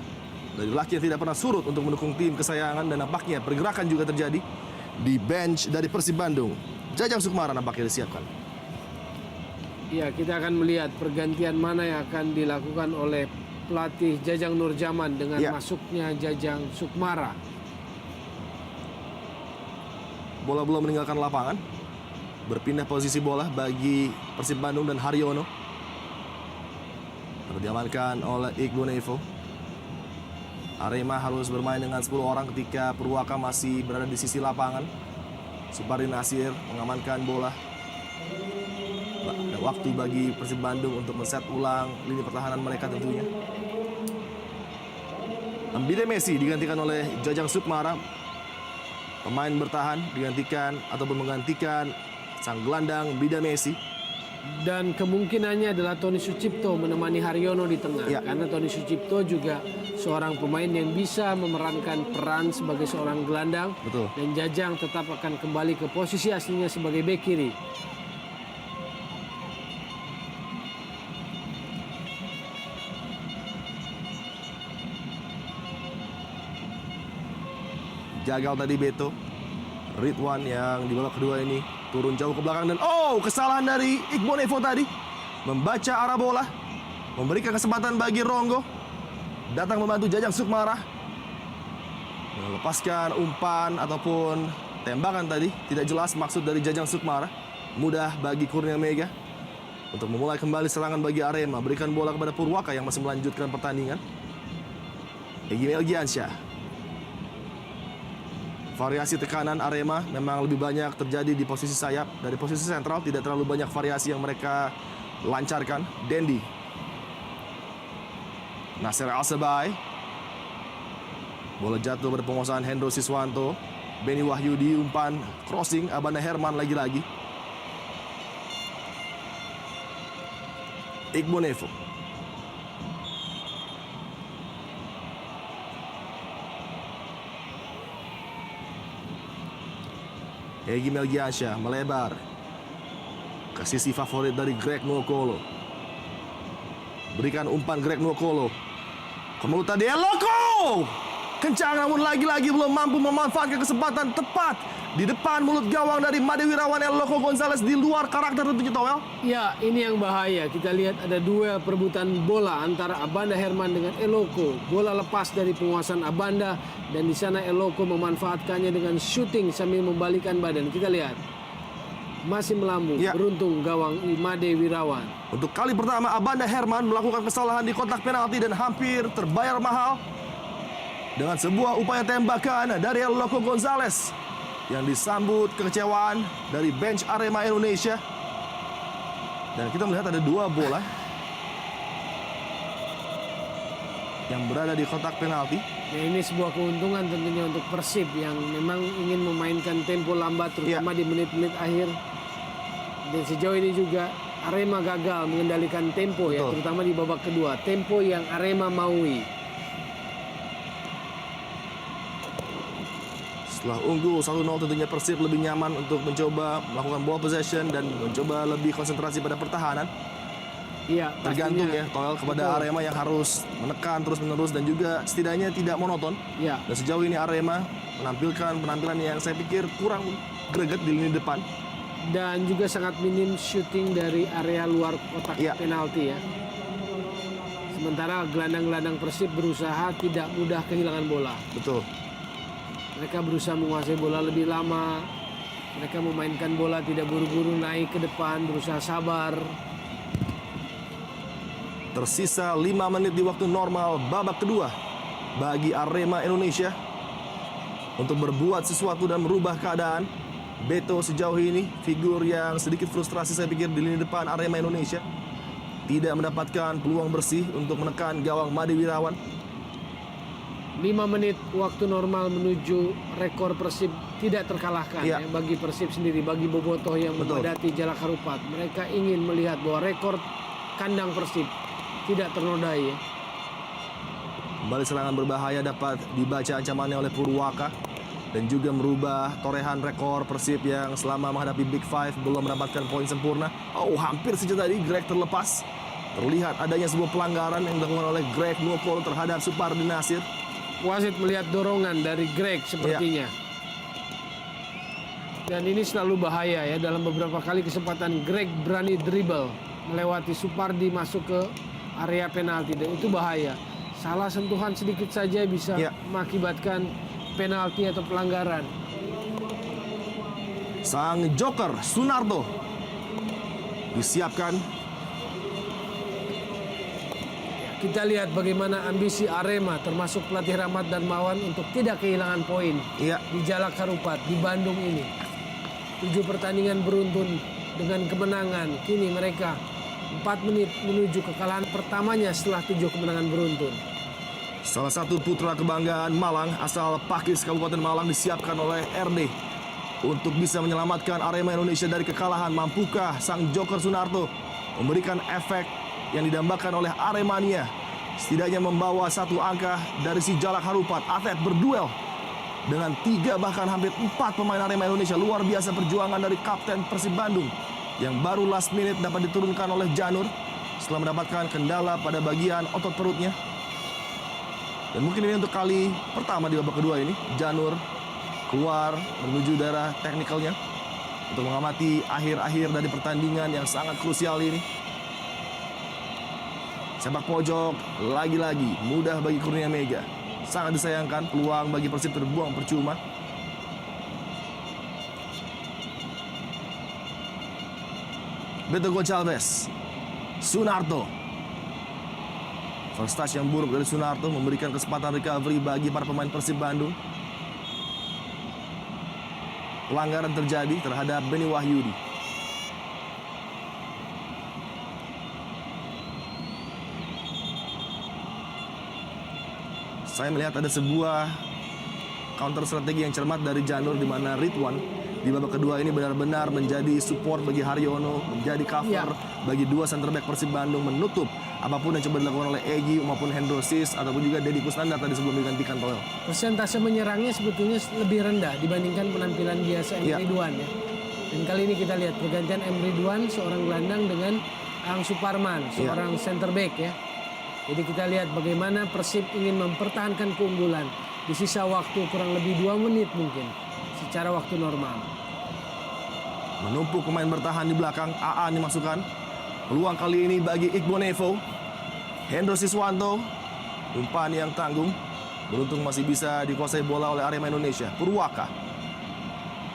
dari laki yang tidak pernah surut untuk mendukung tim kesayangan, dan nampaknya pergerakan juga terjadi di bench dari Persib Bandung. Jajang Sukmara nampaknya disiapkan. Ya, kita akan melihat pergantian mana yang akan dilakukan oleh pelatih Jajang Nurjaman dengan Ya. masuknya Jajang Sukmara. Bola belum meninggalkan lapangan. Berpindah posisi bola bagi Persib Bandung dan Haryono. Diamankan oleh Iqbal Nevo. Arema harus bermain dengan 10 orang ketika Purwaka masih berada di sisi lapangan. Supardi Nasir mengamankan bola. Ada waktu bagi Persib Bandung untuk men-set ulang lini pertahanan mereka tentunya. Ambide Messi digantikan oleh Jajang Sukmara. Pemain bertahan digantikan ataupun menggantikan sang gelandang Bida Messi. Dan kemungkinannya adalah Tony Sucipto menemani Haryono di tengah. Ya. Karena Tony Sucipto juga seorang pemain yang bisa memerankan peran sebagai seorang gelandang. Betul. Dan Jajang tetap akan kembali ke posisi aslinya sebagai bek kiri. Gagal tadi Beto. Ridwan yang di babak kedua ini turun jauh ke belakang dan kesalahan dari Iqbal Nevo tadi. Membaca arah bola, memberikan kesempatan bagi Ronggo datang membantu Jajang Sukmara melepaskan umpan ataupun tembakan tadi. Tidak jelas maksud dari Jajang Sukmara. Mudah bagi Kurnia Mega untuk memulai kembali serangan bagi Arema. Berikan bola kepada Purwaka yang masih melanjutkan pertandingan. Egy Melgiansyah. Variasi tekanan Arema memang lebih banyak terjadi di posisi sayap. Dari posisi sentral tidak terlalu banyak variasi yang mereka lancarkan. Dendi. Nasir Al-Sebai. Bola jatuh pada penguasaan Hendro Siswanto. Beni Wahyudi umpan crossing Abanda Herman lagi-lagi. Iqbal Nevo. Egy Melgiansyah melebar ke sisi favorit dari Greg Nwokolo. Berikan umpan Greg Nwokolo. Kemulut tadi Eloko. Kencang namun lagi-lagi belum mampu memanfaatkan kesempatan tepat di depan mulut gawang dari Made Wirawan. Eloko Gonzalez di luar karakter tentunya, Towel. Ya, ini yang bahaya. Kita lihat ada duel perebutan bola antara Abanda Herman dengan Eloko. Bola lepas dari penguasaan Abanda dan di sana Eloko memanfaatkannya dengan shooting sambil membalikan badan. Kita lihat. Masih melambung, Ya. beruntung gawang Made Wirawan. Untuk kali pertama Abanda Herman melakukan kesalahan di kotak penalti dan hampir terbayar mahal dengan sebuah upaya tembakan dari Eloko Gonzalez yang disambut kekecewaan dari bench Arema Indonesia. Dan kita melihat ada dua bola yang berada di kotak penalti. Ya, ini sebuah keuntungan tentunya untuk Persib yang memang ingin memainkan tempo lambat terutama di menit-menit akhir. Dan sejauh ini juga Arema gagal mengendalikan tempo ya, Betul. terutama di babak kedua. Tempo yang Arema maui. Setelah unggul 1-0 tentunya Persib lebih nyaman untuk mencoba melakukan ball possession dan mencoba lebih konsentrasi pada pertahanan. Iya, tergantung pastinya. ya Toel kepada Betul. Arema yang harus menekan terus-menerus dan juga setidaknya tidak monoton. Iya. Dan sejauh ini Arema menampilkan penampilan yang saya pikir kurang greget di lini depan. Dan juga sangat minim shooting dari area luar kotak Iya. penalti ya. Sementara gelandang-gelandang Persib berusaha tidak mudah kehilangan bola. Betul. Mereka berusaha menguasai bola lebih lama. Mereka memainkan bola tidak buru-buru naik ke depan, berusaha sabar. Tersisa 5 menit di waktu normal babak kedua bagi Arema Indonesia untuk berbuat sesuatu dan merubah keadaan. Beto sejauh ini figur yang sedikit frustrasi saya pikir di lini depan Arema Indonesia. Tidak mendapatkan peluang bersih untuk menekan gawang Made Wirawan. 5 menit waktu normal menuju rekor Persib tidak terkalahkan Iya. ya, bagi Persib sendiri, bagi Bobotoh yang Betul. memadati Jalak Harupat. Mereka ingin melihat bahwa rekor kandang Persib tidak ternodai ya. Kembali serangan berbahaya dapat dibaca ancamannya oleh Purwaka dan juga merubah torehan rekor Persib yang selama menghadapi Big Five belum mendapatkan poin sempurna. Oh, hampir saja tadi Greg terlepas. Terlihat adanya sebuah pelanggaran yang dilakukan oleh Greg Nukol terhadap Supardi Nasir. Wasit melihat dorongan dari Greg sepertinya. Dan ini selalu bahaya ya, dalam beberapa kali kesempatan Greg berani dribble melewati Supardi masuk ke area penalti dan itu bahaya. Salah sentuhan sedikit saja bisa Ya. mengakibatkan penalti atau pelanggaran. Sang joker Sunarto disiapkan. Kita lihat bagaimana ambisi Arema termasuk pelatih Rahmat Darmawan untuk tidak kehilangan poin Iya, di Jalak Harupat di Bandung ini. 7 pertandingan beruntun dengan kemenangan. Kini mereka 4 menit menuju kekalahan pertamanya setelah 7 kemenangan beruntun. salah satu putra kebanggaan Malang asal Pakis Kabupaten Malang disiapkan oleh RD untuk bisa menyelamatkan Arema Indonesia dari kekalahan. Mampukah sang joker Sunarto memberikan efek yang didambakan oleh Aremania, setidaknya membawa 1 angka dari si Jalak Harupat. Atlet berduel dengan 3 bahkan hampir 4 pemain Arema Indonesia. Luar biasa perjuangan dari Kapten Persib Bandung yang baru last minute dapat diturunkan oleh Janur setelah mendapatkan kendala pada bagian otot perutnya. Dan mungkin ini untuk kali pertama di babak kedua ini Janur keluar menuju daerah teknikalnya untuk mengamati akhir-akhir dari pertandingan yang sangat krusial ini. Sepak pojok lagi-lagi mudah bagi Kurnia Mega. Sangat disayangkan peluang bagi Persib terbuang percuma. Beto Gonçalves, Sunarto. First touch yang buruk dari Sunarto memberikan kesempatan recovery bagi para pemain Persib Bandung. Pelanggaran terjadi terhadap Beni Wahyudi. Saya melihat ada sebuah counter strategi yang cermat dari Janur di mana Ridwan di babak kedua ini benar-benar menjadi support bagi Haryono, menjadi cover bagi 2 center back Persib Bandung, menutup apapun yang coba dilakukan oleh Egy maupun Hendrosis ataupun juga Deddy Kusnandar tadi sebelum digantikan Toel. Persentase menyerangnya sebetulnya lebih rendah dibandingkan penampilan biasa Iya. Ridwan ya. Dan kali ini kita lihat pergantian Ridwan seorang gelandang dengan Ang Suparman, seorang center back ya. Jadi kita lihat bagaimana Persib ingin mempertahankan keunggulan di sisa waktu kurang lebih 2 menit mungkin secara waktu normal. Menumpuk pemain bertahan di belakang, AA dimasukkan. Peluang kali ini bagi Iqbal Nevo. Hendro Siswanto, umpan yang tanggung. Beruntung masih bisa dikuasai bola oleh Arema Indonesia. Purwaka.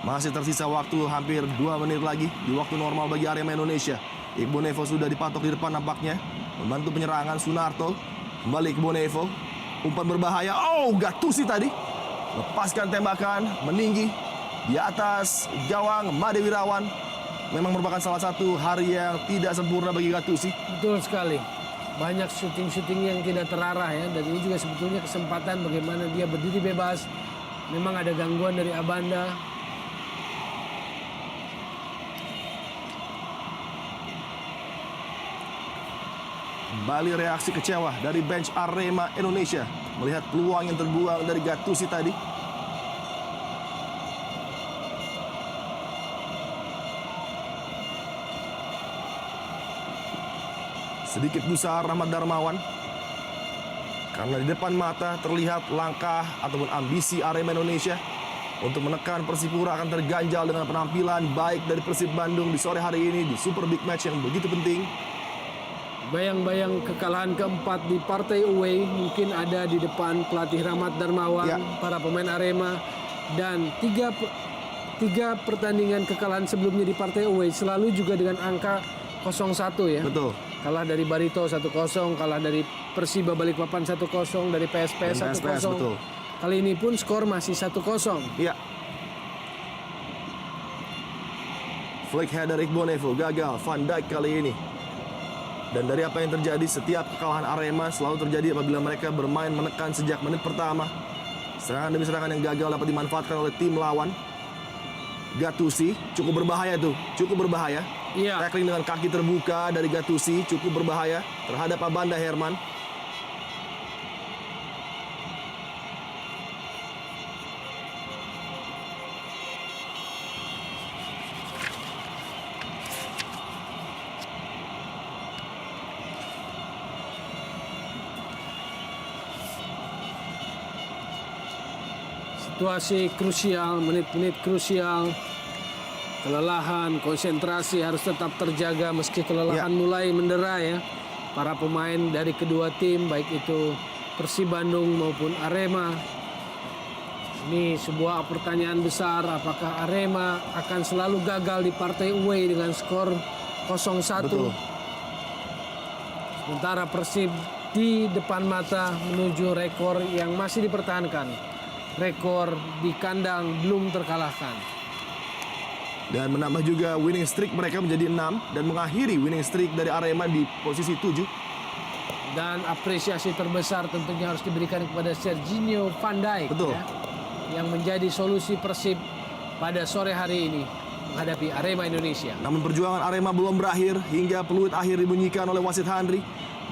Masih tersisa waktu hampir 2 menit lagi di waktu normal bagi Arema Indonesia. Iqbal Nevo sudah dipatok di depan nampaknya. Membantu penyerangan Sunarto. Kembali Iqbal Nevo. Umpan berbahaya. Oh, Gattuso tadi. Lepaskan tembakan, meninggi di atas gawang Made Wirawan. Memang merupakan salah satu hari yang tidak sempurna bagi Gattuso. Betul sekali. Banyak syuting-syuting yang tidak terarah ya. Dan ini juga sebetulnya kesempatan bagaimana dia berdiri bebas. Memang ada gangguan dari Abanda. Kembali reaksi kecewa dari bench Arema Indonesia melihat peluang yang terbuang dari Gattuso tadi. sedikit gusar Rahmat Darmawan. Karena di depan mata terlihat langkah ataupun ambisi Arema Indonesia untuk menekan Persipura akan terganjal dengan penampilan baik dari Persib Bandung di sore hari ini di Super Big Match yang begitu penting. Bayang-bayang kekalahan keempat di partai away mungkin ada di depan pelatih Rahmat Darmawan, Ya. para pemain Arema, dan tiga pertandingan kekalahan sebelumnya di partai away selalu juga dengan angka 0-1 ya. Betul. Kalah dari Barito 1-0, kalah dari Persiba Balikpapan 1-0, dari PSPS 1-0. betul. Kali ini pun skor masih 1-0. Ya. Flick header Iqbal Nevo gagal. Van Dijk kali ini. Dan dari apa yang terjadi, setiap kekalahan Arema selalu terjadi apabila mereka bermain menekan sejak menit pertama. Serangan demi serangan yang gagal dapat dimanfaatkan oleh tim lawan. Gattuso cukup berbahaya tuh, cukup berbahaya. Iya. Tackling dengan kaki terbuka dari Gattuso cukup berbahaya terhadap Abanda Herman. Situasi krusial, menit-menit krusial. Kelelahan, konsentrasi harus tetap terjaga meski kelelahan mulai mendera ya. Para pemain dari kedua tim, baik itu Persib Bandung maupun Arema. Ini sebuah pertanyaan besar, apakah Arema akan selalu gagal di partai away dengan skor 0-1. Betul. Sementara Persib di depan mata menuju rekor yang masih dipertahankan. Rekor di kandang belum terkalahkan. Dan menambah juga winning streak mereka menjadi 6 dan mengakhiri winning streak dari Arema di posisi 7. Dan apresiasi terbesar tentunya harus diberikan kepada Serginho Van Dijk. Betul. Ya, yang menjadi solusi Persib pada sore hari ini menghadapi Arema Indonesia. Namun perjuangan Arema belum berakhir hingga peluit akhir dibunyikan oleh wasit Handri.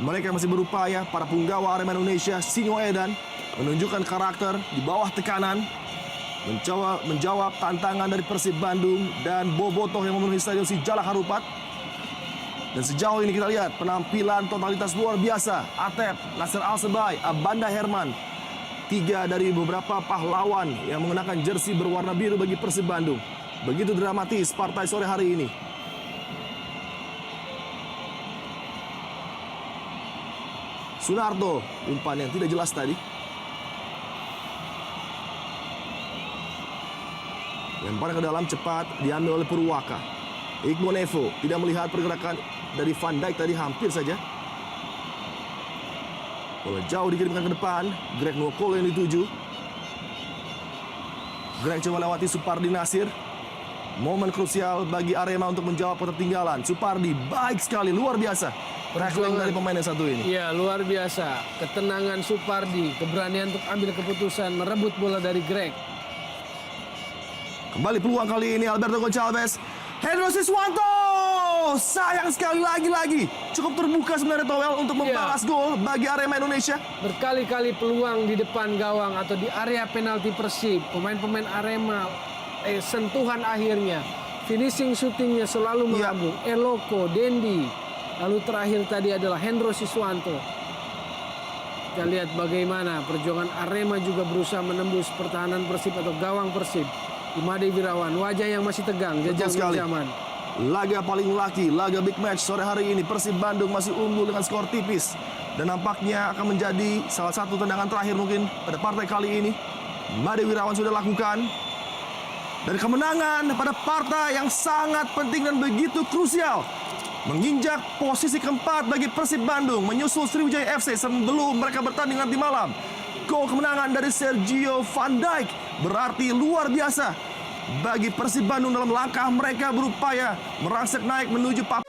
Mereka masih berupaya, para punggawa Arema Indonesia, Singo Edan, menunjukkan karakter di bawah tekanan, menjawab tantangan dari Persib Bandung dan bobotoh yang memenuhi stadion Sijalak Harupat. Dan sejauh ini kita lihat penampilan totalitas luar biasa. Atep, Nasir Al-Sebai, Abanda Herman. 3 dari beberapa pahlawan yang mengenakan jersey berwarna biru bagi Persib Bandung. Begitu dramatis partai sore hari ini. Sunarto, umpan yang tidak jelas tadi. Lemparan ke dalam cepat diambil oleh Purwaka. Iqbal Nevo tidak melihat pergerakan dari Van Dijk tadi, hampir saja. Bola jauh dikirimkan ke depan. Greg Nwokolo yang dituju. Greg coba lewati Supardi Nasir. Momen krusial bagi Arema untuk menjawab ketertinggalan. Supardi baik sekali, luar biasa. Tackling dari pemain yang satu ini. Iya, luar biasa. Ketenangan Supardi, keberanian untuk ambil keputusan, merebut bola dari Greg. Kembali peluang kali ini Alberto Gonçalves. Hendro Siswanto. Sayang sekali lagi-lagi. Cukup terbuka sebenarnya Towel untuk membalas gol bagi Arema Indonesia. Berkali-kali peluang di depan gawang atau di area penalti Persib. Pemain-pemain Arema sentuhan akhirnya. Finishing shootingnya selalu melambung. Eloko, Dendi. Lalu terakhir tadi adalah Hendro Siswanto. Kita lihat bagaimana perjuangan Arema juga berusaha menembus pertahanan Persib atau gawang Persib. Imade Wirawan, wajah yang masih tegang, jejak zaman. Laga paling laki, laga big match sore hari ini. Persib Bandung masih unggul dengan skor tipis. Dan nampaknya akan menjadi salah satu tendangan terakhir mungkin pada partai kali ini. Imade Wirawan sudah lakukan. Dan kemenangan pada partai yang sangat penting dan begitu krusial. Menginjak posisi keempat bagi Persib Bandung. Menyusul Sriwijaya FC sebelum mereka bertanding nanti malam. Gol kemenangan dari Sergio Van Dijk berarti luar biasa bagi Persib Bandung dalam langkah mereka berupaya merangsek naik menuju papan.